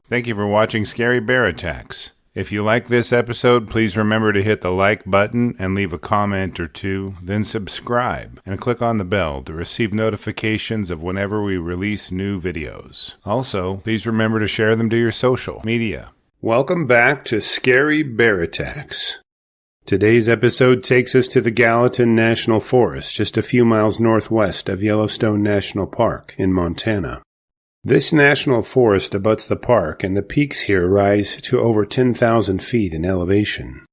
Thank you for watching Scary Bear Attacks. If you like this episode, please remember to hit the like button and leave a comment or two, then subscribe and click on the bell to receive notifications of whenever we release new videos. Also, please remember to share them to your social media. Welcome back to Scary Bear Attacks. Today's episode takes us to the Gallatin National Forest, just a few miles northwest of Yellowstone National Park in Montana. This national forest abuts the park, and the peaks here rise to over 10,000 feet in elevation.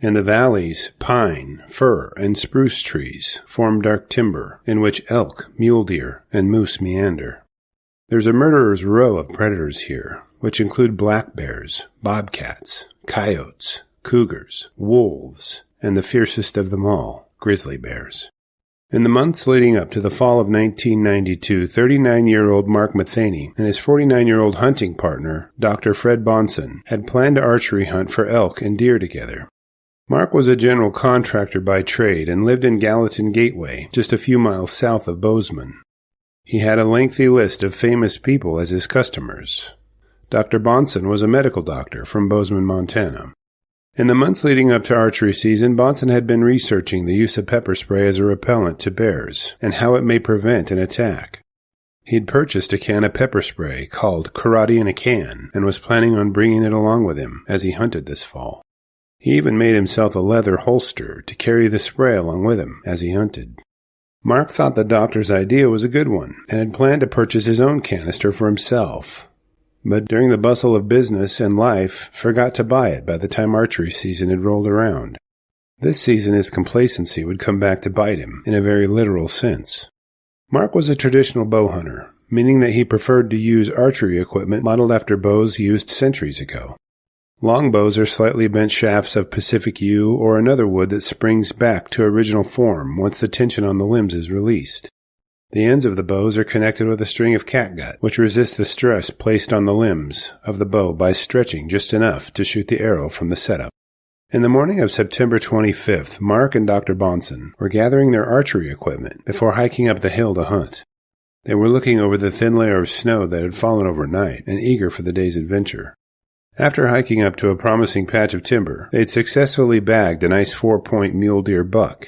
In the valleys, pine, fir, and spruce trees form dark timber, in which elk, mule deer, and moose meander. There's a murderer's row of predators here, which include black bears, bobcats, coyotes, cougars, wolves, and the fiercest of them all, grizzly bears. In the months leading up to the fall of 1992, 39-year-old Mark Matheny and his 49-year-old hunting partner, Dr. Fred Bahnson, had planned to archery hunt for elk and deer together. Mark was a general contractor by trade and lived in Gallatin Gateway, just a few miles south of Bozeman. He had a lengthy list of famous people as his customers. Dr. Bahnson was a medical doctor from Bozeman, Montana. In the months leading up to archery season, Bahnson had been researching the use of pepper spray as a repellent to bears and how it may prevent an attack. He had purchased a can of pepper spray called Karate in a Can and was planning on bringing it along with him as he hunted this fall. He even made himself a leather holster to carry the spray along with him as he hunted. Mark thought the doctor's idea was a good one and had planned to purchase his own canister for himself, but during the bustle of business and life, forgot to buy it by the time archery season had rolled around. This season his complacency would come back to bite him, in a very literal sense. Mark was a traditional bow hunter, meaning that he preferred to use archery equipment modeled after bows used centuries ago. Long bows are slightly bent shafts of Pacific yew or another wood that springs back to original form once the tension on the limbs is released. The ends of the bows are connected with a string of catgut, which resists the stress placed on the limbs of the bow by stretching just enough to shoot the arrow from the setup. In the morning of September 25th, Mark and Dr. Bahnson were gathering their archery equipment before hiking up the hill to hunt. They were looking over the thin layer of snow that had fallen overnight and eager for the day's adventure. After hiking up to a promising patch of timber, they had successfully bagged a nice 4-point mule deer buck.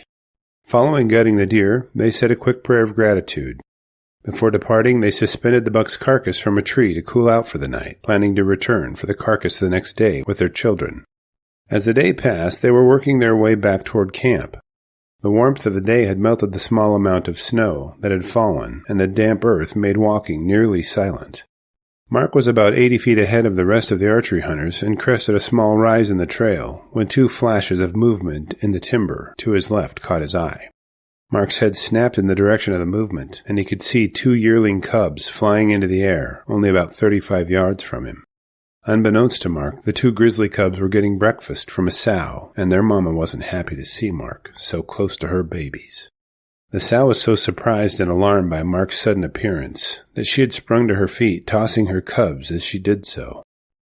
Following gutting the deer, they said a quick prayer of gratitude. Before departing, they suspended the buck's carcass from a tree to cool out for the night, planning to return for the carcass the next day with their children. As the day passed, they were working their way back toward camp. The warmth of the day had melted the small amount of snow that had fallen, and the damp earth made walking nearly silent. Mark was about 80 feet ahead of the rest of the archery hunters and crested a small rise in the trail when two flashes of movement in the timber to his left caught his eye. Mark's head snapped in the direction of the movement, and he could see 2 yearling cubs flying into the air only about 35 yards from him. Unbeknownst to Mark, the 2 grizzly cubs were getting breakfast from a sow, and their mama wasn't happy to see Mark so close to her babies. The sow was so surprised and alarmed by Mark's sudden appearance that she had sprung to her feet, tossing her cubs as she did so.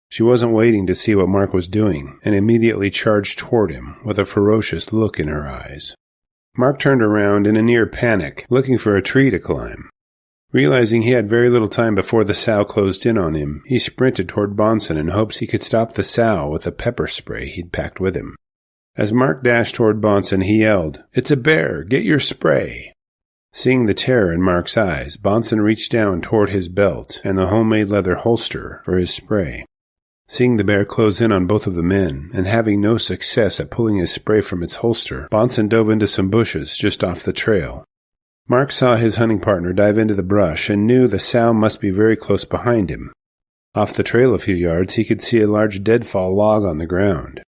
She wasn't waiting to see what Mark was doing, and immediately charged toward him with a ferocious look in her eyes. Mark turned around in a near panic, looking for a tree to climb. Realizing he had very little time before the sow closed in on him, he sprinted toward Bahnson in hopes he could stop the sow with the pepper spray he'd packed with him. As Mark dashed toward Bahnson, he yelled, "It's a bear! Get your spray!" Seeing the terror in Mark's eyes, Bahnson reached down toward his belt and the homemade leather holster for his spray. Seeing the bear close in on both of the men, and having no success at pulling his spray from its holster, Bahnson dove into some bushes just off the trail. Mark saw his hunting partner dive into the brush and knew the sow must be very close behind him. Off the trail a few yards, he could see a large deadfall log on the ground.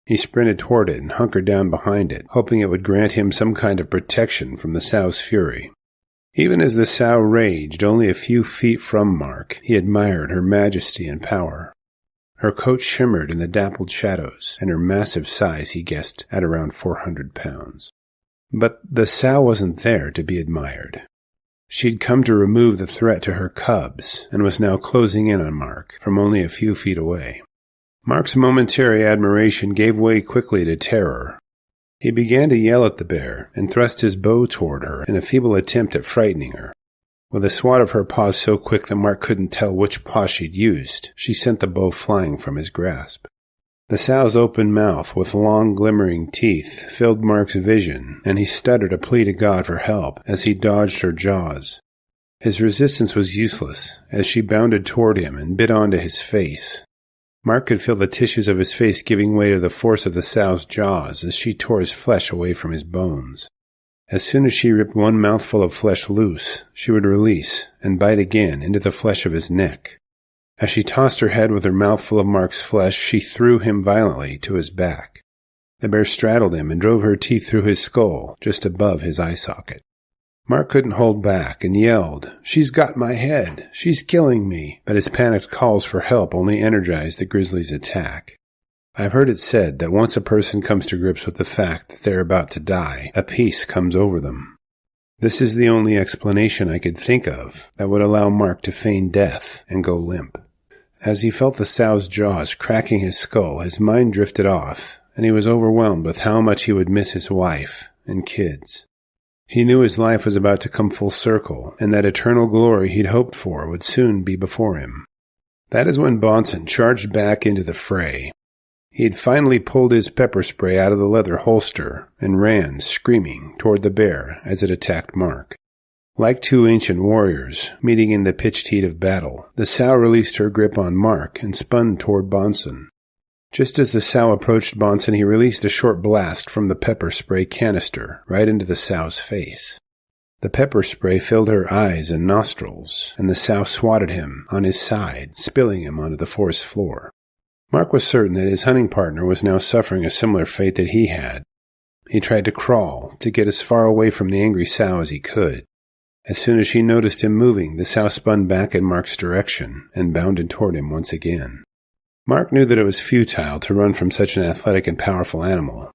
He sprinted toward it and hunkered down behind it, hoping it would grant him some kind of protection from the sow's fury. Even as the sow raged only a few feet from Mark, he admired her majesty and power. Her coat shimmered in the dappled shadows, and her massive size he guessed at around 400 pounds. But the sow wasn't there to be admired. She'd come to remove the threat to her cubs, and was now closing in on Mark from only a few feet away. Mark's momentary admiration gave way quickly to terror. He began to yell at the bear and thrust his bow toward her in a feeble attempt at frightening her. With a swat of her paws so quick that Mark couldn't tell which paw she'd used, she sent the bow flying from his grasp. The sow's open mouth with long glimmering teeth filled Mark's vision, and he stuttered a plea to God for help as he dodged her jaws. His resistance was useless as she bounded toward him and bit onto his face. Mark could feel the tissues of his face giving way to the force of the sow's jaws as she tore his flesh away from his bones. As soon as she ripped one mouthful of flesh loose, she would release and bite again into the flesh of his neck. As she tossed her head with her mouth full of Mark's flesh, she threw him violently to his back. The bear straddled him and drove her teeth through his skull just above his eye socket. Mark couldn't hold back and yelled, "She's got my head! She's killing me!" But his panicked calls for help only energized the grizzly's attack. I've heard it said that once a person comes to grips with the fact that they're about to die, a peace comes over them. This is the only explanation I could think of that would allow Mark to feign death and go limp. As he felt the sow's jaws cracking his skull, his mind drifted off, and he was overwhelmed with how much he would miss his wife and kids. He knew his life was about to come full circle, and that eternal glory he'd hoped for would soon be before him. That is when Bahnson charged back into the fray. He had finally pulled his pepper spray out of the leather holster and ran, screaming, toward the bear as it attacked Mark. Like two ancient warriors, meeting in the pitched heat of battle, the sow released her grip on Mark and spun toward Bahnson. Just as the sow approached Bahnson, he released a short blast from the pepper spray canister right into the sow's face. The pepper spray filled her eyes and nostrils, and the sow swatted him on his side, spilling him onto the forest floor. Mark was certain that his hunting partner was now suffering a similar fate that he had. He tried to crawl, to get as far away from the angry sow as he could. As soon as she noticed him moving, the sow spun back in Mark's direction and bounded toward him once again. Mark knew that it was futile to run from such an athletic and powerful animal.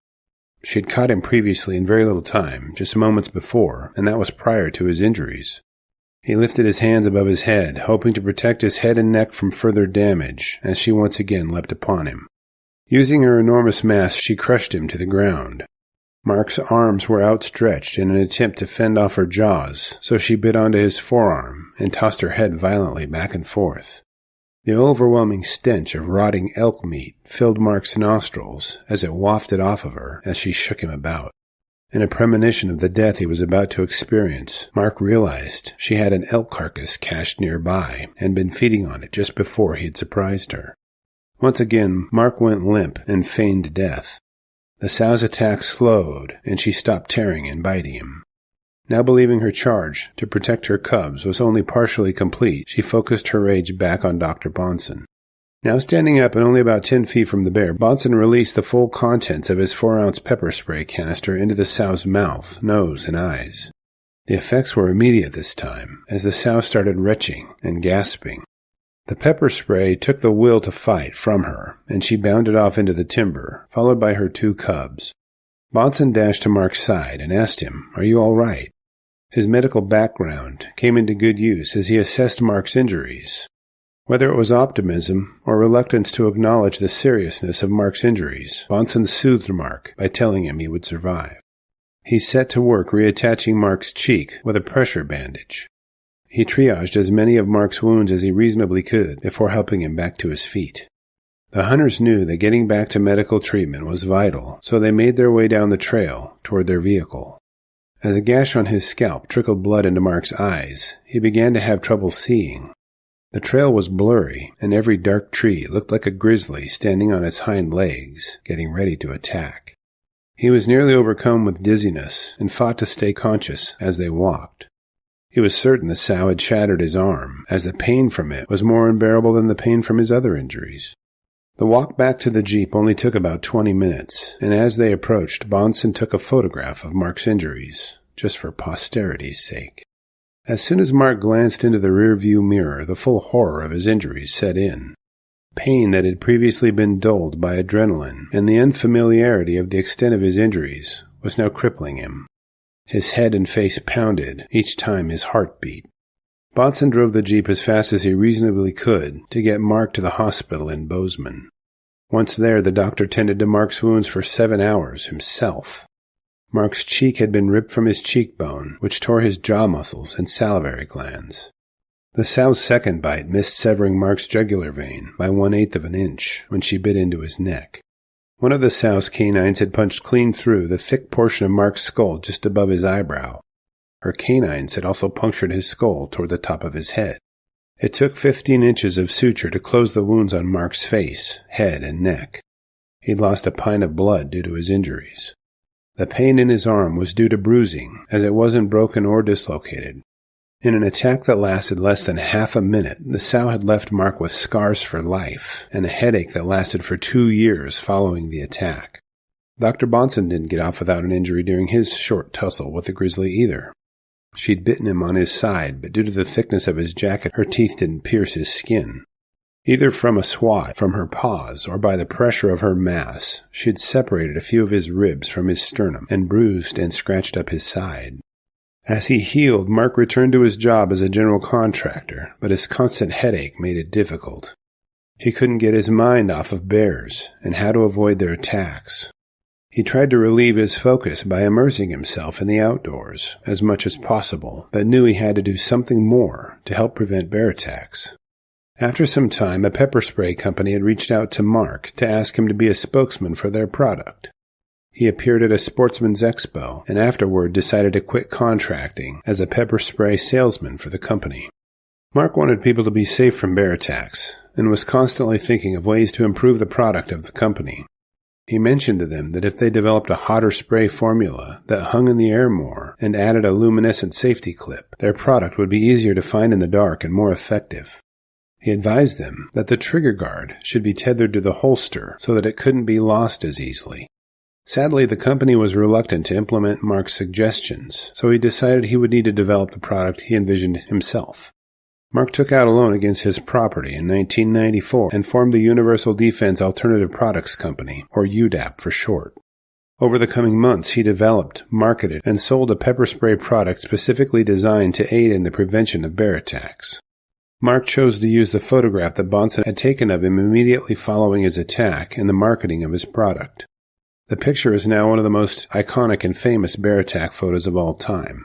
She had caught him previously in very little time, just moments before, and that was prior to his injuries. He lifted his hands above his head, hoping to protect his head and neck from further damage, as she once again leapt upon him. Using her enormous mass, she crushed him to the ground. Mark's arms were outstretched in an attempt to fend off her jaws, so she bit onto his forearm and tossed her head violently back and forth. The overwhelming stench of rotting elk meat filled Mark's nostrils as it wafted off of her as she shook him about. In a premonition of the death he was about to experience, Mark realized she had an elk carcass cached nearby and been feeding on it just before he had surprised her. Once again, Mark went limp and feigned death. The sow's attack slowed, and she stopped tearing and biting him. Now believing her charge to protect her cubs was only partially complete, she focused her rage back on Dr. Bahnson. Now standing up and only about 10 feet from the bear, Bahnson released the full contents of his 4-ounce pepper spray canister into the sow's mouth, nose, and eyes. The effects were immediate this time, as the sow started retching and gasping. The pepper spray took the will to fight from her, and she bounded off into the timber, followed by her 2 cubs. Bahnson dashed to Mark's side and asked him, "Are you all right?" His medical background came into good use as he assessed Mark's injuries. Whether it was optimism or reluctance to acknowledge the seriousness of Mark's injuries, Bahnson soothed Mark by telling him he would survive. He set to work reattaching Mark's cheek with a pressure bandage. He triaged as many of Mark's wounds as he reasonably could before helping him back to his feet. The hunters knew that getting back to medical treatment was vital, so they made their way down the trail toward their vehicle. As a gash on his scalp trickled blood into Mark's eyes, he began to have trouble seeing. The trail was blurry, and every dark tree looked like a grizzly standing on its hind legs, getting ready to attack. He was nearly overcome with dizziness and fought to stay conscious as they walked. He was certain the sow had shattered his arm, as the pain from it was more unbearable than the pain from his other injuries. The walk back to the jeep only took about 20 minutes, and as they approached, Bahnson took a photograph of Mark's injuries, just for posterity's sake. As soon as Mark glanced into the rear-view mirror, the full horror of his injuries set in. Pain that had previously been dulled by adrenaline, and the unfamiliarity of the extent of his injuries, was now crippling him. His head and face pounded each time his heart beat. Bahnson drove the jeep as fast as he reasonably could to get Mark to the hospital in Bozeman. Once there, the doctor tended to Mark's wounds for 7 hours himself. Mark's cheek had been ripped from his cheekbone, which tore his jaw muscles and salivary glands. The sow's second bite missed severing Mark's jugular vein by 1/8 of an inch when she bit into his neck. One of the sow's canines had punched clean through the thick portion of Mark's skull just above his eyebrow. Her canines had also punctured his skull toward the top of his head. It took 15 inches of suture to close the wounds on Mark's face, head, and neck. He'd lost a pint of blood due to his injuries. The pain in his arm was due to bruising, as it wasn't broken or dislocated. In an attack that lasted less than half a minute, the sow had left Mark with scars for life and a headache that lasted for 2 years following the attack. Dr. Bahnson didn't get off without an injury during his short tussle with the grizzly either. She'd bitten him on his side, but due to the thickness of his jacket, her teeth didn't pierce his skin. Either from a swat from her paws or by the pressure of her mass, she'd separated a few of his ribs from his sternum and bruised and scratched up his side. As he healed, Mark returned to his job as a general contractor, but his constant headache made it difficult. He couldn't get his mind off of bears and how to avoid their attacks. He tried to relieve his focus by immersing himself in the outdoors as much as possible, but knew he had to do something more to help prevent bear attacks. After some time, a pepper spray company had reached out to Mark to ask him to be a spokesman for their product. He appeared at a sportsman's expo and afterward decided to quit contracting as a pepper spray salesman for the company. Mark wanted people to be safe from bear attacks and was constantly thinking of ways to improve the product of the company. He mentioned to them that if they developed a hotter spray formula that hung in the air more and added a luminescent safety clip, their product would be easier to find in the dark and more effective. He advised them that the trigger guard should be tethered to the holster so that it couldn't be lost as easily. Sadly, the company was reluctant to implement Mark's suggestions, so he decided he would need to develop the product he envisioned himself. Mark took out a loan against his property in 1994 and formed the Universal Defense Alternative Products Company, or UDAP for short. Over the coming months, he developed, marketed, and sold a pepper spray product specifically designed to aid in the prevention of bear attacks. Mark chose to use the photograph that Bahnson had taken of him immediately following his attack in the marketing of his product. The picture is now one of the most iconic and famous bear attack photos of all time.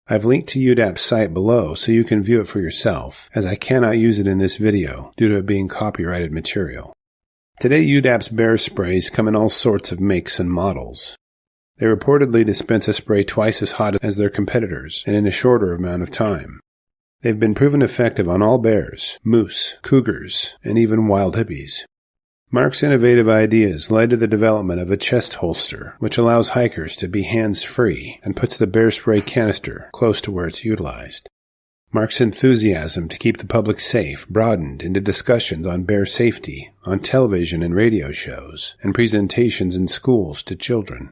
I've linked to UDAP's site below so you can view it for yourself, as I cannot use it in this video due to it being copyrighted material. Today UDAP's bear sprays come in all sorts of makes and models. They reportedly dispense a spray twice as hot as their competitors and in a shorter amount of time. They've been proven effective on all bears, moose, cougars, and even wild hippies. Mark's innovative ideas led to the development of a chest holster, which allows hikers to be hands-free and puts the bear spray canister close to where it's utilized. Mark's enthusiasm to keep the public safe broadened into discussions on bear safety on television and radio shows and presentations in schools to children.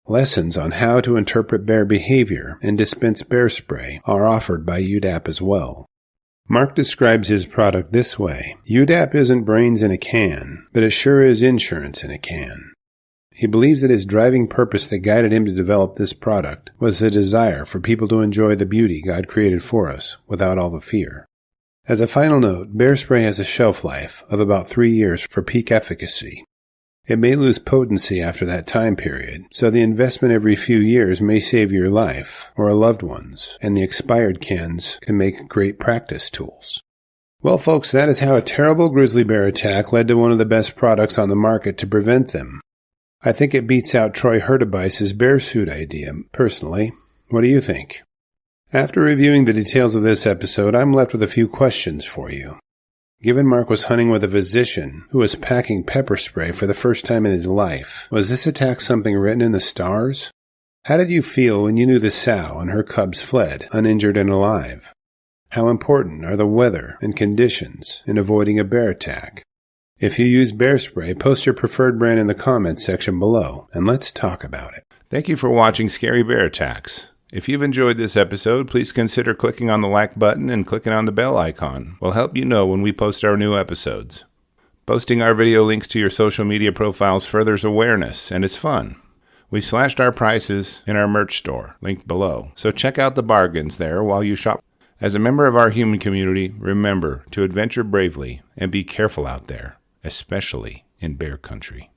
Lessons on how to interpret bear behavior and dispense bear spray are offered by UDAP as well. Mark describes his product this way: UDAP isn't brains in a can, but it sure is insurance in a can. He believes that his driving purpose that guided him to develop this product was the desire for people to enjoy the beauty God created for us without all the fear. As a final note, bear spray has a shelf life of about 3 years for peak efficacy. It may lose potency after that time period, so the investment every few years may save your life or a loved one's, and the expired cans can make great practice tools. Well, folks, that is how a terrible grizzly bear attack led to one of the best products on the market to prevent them. I think it beats out Troy Hurtubise' bear suit idea, personally. What do you think? After reviewing the details of this episode, I'm left with a few questions for you. Given Mark was hunting with a physician who was packing pepper spray for the first time in his life, was this attack something written in the stars? How did you feel when you knew the sow and her cubs fled, uninjured and alive? How important are the weather and conditions in avoiding a bear attack? If you use bear spray, post your preferred brand in the comments section below, and let's talk about it. Thank you for watching Scary Bear Attacks. If you've enjoyed this episode, please consider clicking on the like button and clicking on the bell icon. We'll help you know when we post our new episodes. Posting our video links to your social media profiles furthers awareness, and it's fun. We've slashed our prices in our merch store, linked below, so check out the bargains there while you shop. As a member of our human community, remember to adventure bravely and be careful out there, especially in bear country.